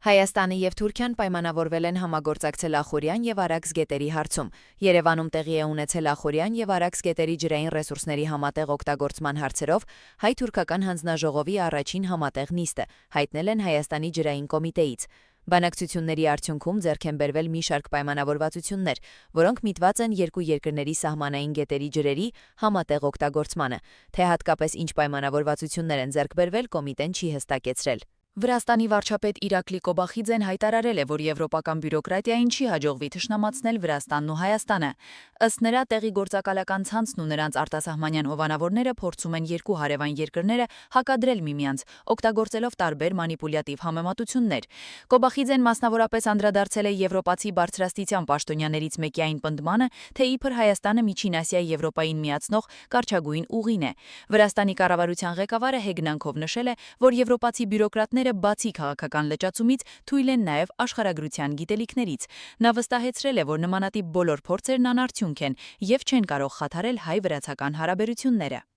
Հայաստանը և Թուրքիան պայմանավորվել են համագործակցել Ախորյան և Արաքս գետերի հարցում։ Երևանում տեղի է ունեցել Ախորյան և Արաքս գետերի ջրային ռեսուրսների համատեղ օգտագործման հարցերով հայ-թուրքական հանձնաժողովի առաջին համատեղ նիստը, հայտնել են Հայաստանի ջրային կոմիտեից։ Բանակցությունների արդյունքում ձեռք են բերվել մի շարք պայմանավորվածություններ, որոնք միտված են երկու երկրների սահմանային գետերի ջրերի համատեղ օգտագործմանը։ Թե հատկապես ինչ պայմանավորվածություններ են ձեռք բերվել, կոմիտեն չի հստակեցրել։ Վրաստանի վարչապետ Իրակլի Կոբախիձեն հայտարարել է, որ եվրոպական բյուրոկրատիային չի հաջողվի թշնամացնել Վրաստանն ու Հայաստանը։ Ըստ նրա, տեղի գործակալական ցանցն ու նրանց արտասահմանյան հովանավորները փորձում են երկու հարևան երկրները հակադրել միմյանց, օգտագործելով տարբեր մանիպուլյատիվ համեմատություններ։ Կոբախիձեն մասնավորապես անդրադարձել է եվրոպացի բարձրաստիճան պաշտոնյաներից մեկի այն պնդմանը, թե իբր Հայաստանը Միջին Ասիայի Եվրոպային միացնող կարճագույն ուղին է։ Վրաստանի կառավարության ղեկավարը հեգնանքով նշել է, որ եվրոպացի բյուրոկրատները բացի քաղաքական լճացումից թույլ են նաև աշխարհագրության գիտելիքներից։ Նա վստահեցրել է, որ նմանատիպ բոլոր փորձերն անարդյունք են և չեն կարող խաթարել հայ-վրացական հարաբերությունները։